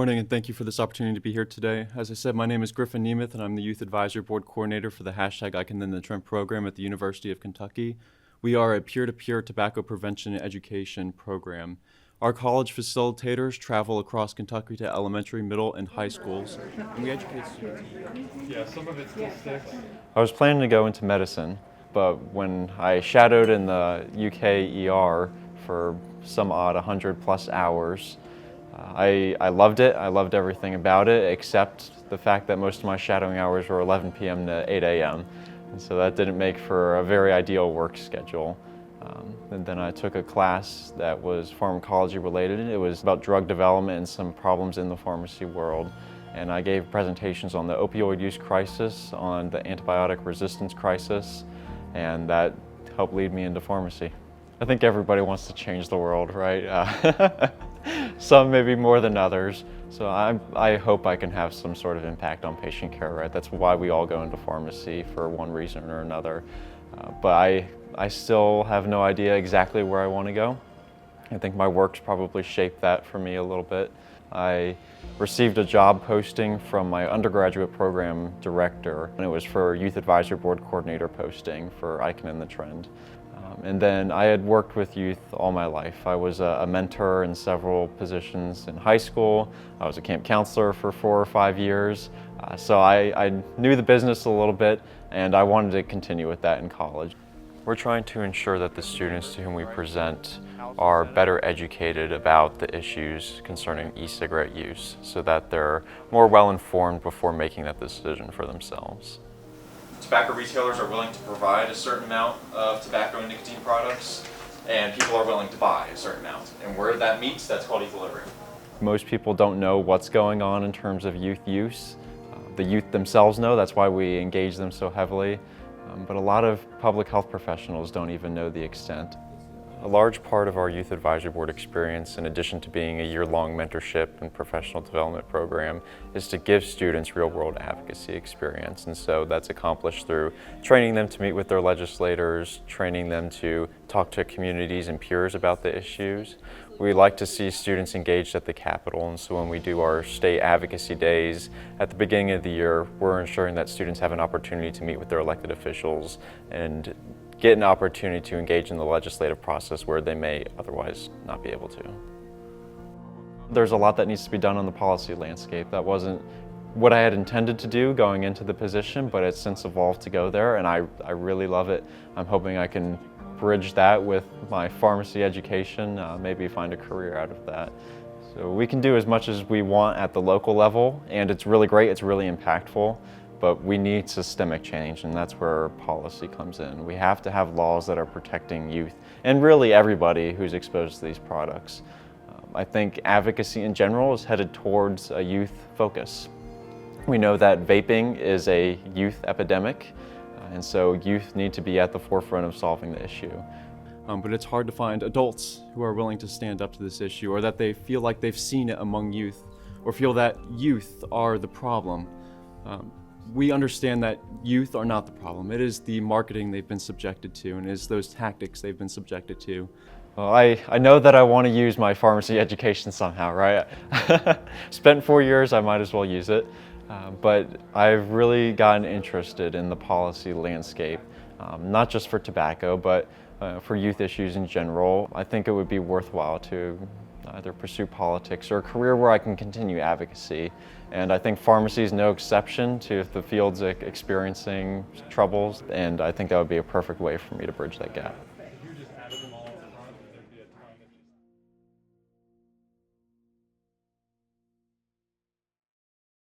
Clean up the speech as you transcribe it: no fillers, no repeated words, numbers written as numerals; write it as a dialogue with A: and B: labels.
A: morning, and thank you for this opportunity to be here today. As I said, my name is Griffin Nemeth, and I'm the Youth Advisory Board Coordinator for the hashtag I Can End the Trend program at the University of Kentucky. We are a peer-to-peer tobacco prevention and education program. Our college facilitators travel across Kentucky to elementary, middle, and high schools, and we educate students.
B: Yeah, some of it still sticks.
C: I was planning to go into medicine, but when I shadowed in the UK ER for some odd 100 plus hours, I loved it. I loved everything about it, except the fact that most of my shadowing hours were 11 p.m. to 8 a.m. And so that didn't make for a very ideal work schedule. And then I took a class that was pharmacology related. It was about drug development and some problems in the pharmacy world. And I gave presentations on the opioid use crisis, on the antibiotic resistance crisis, and that helped lead me into pharmacy. I think everybody wants to change the world, right? Some maybe more than others. So I hope I can have some sort of impact on patient care, right? That's why we all go into pharmacy for one reason or another. But I still have no idea exactly where I want to go. I think my work's probably shaped that for me a little bit. I received a job posting from my undergraduate program director, and it was for Youth Advisory Board Coordinator posting for I Can End the Trend. And then I had worked with youth all my life. I was a mentor in several positions in high school. I was a camp counselor for 4 or 5 years. So I knew the business a little bit, and I wanted to continue with that in college. We're trying to ensure that the students to whom we present are better educated about the issues concerning e-cigarette use so that they're more well informed before making that decision for themselves.
D: Tobacco retailers are willing to provide a certain amount of tobacco and nicotine products, and people are willing to buy a certain amount. And where that meets, that's called equilibrium.
C: Most people don't know what's going on in terms of youth use. The youth themselves know, that's why we engage them so heavily. But a lot of public health professionals don't even know the extent. A large part of our Youth Advisory Board experience, in addition to being a year-long mentorship and professional development program, is to give students real-world advocacy experience. And so that's accomplished through training them to meet with their legislators, training them to talk to communities and peers about the issues. We like to see students engaged at the Capitol, and so when we do our state advocacy days at the beginning of the year, we're ensuring that students have an opportunity to meet with their elected officials and get an opportunity to engage in the legislative process where they may otherwise not be able to. There's a lot that needs to be done on the policy landscape. That wasn't what I had intended to do going into the position, but it's since evolved to go there, and I really love it. I'm hoping I can bridge that with my pharmacy education, maybe find a career out of that. So we can do as much as we want at the local level, and it's really great, it's really impactful. But we need systemic change, and that's where policy comes in. We have to have laws that are protecting youth, and really everybody who's exposed to these products. I think advocacy in general is headed towards a youth focus. We know that vaping is a youth epidemic, and so youth need to be at the forefront of solving the issue.
A: But it's hard to find adults who are willing to stand up to this issue, or that they feel like they've seen it among youth, or feel that youth are the problem. We understand that youth are not the problem. It is the marketing they've been subjected to, and it is those tactics they've been subjected to.
C: Well, I know that I want to use my pharmacy education somehow, right? Spent 4 years, I might as well use it. But I've really gotten interested in the policy landscape, not just for tobacco, but for youth issues in general. I think it would be worthwhile to either pursue politics or a career where I can continue advocacy. And I think pharmacy is no exception to if the field's experiencing troubles, and I think that would be a perfect way for me to bridge that gap.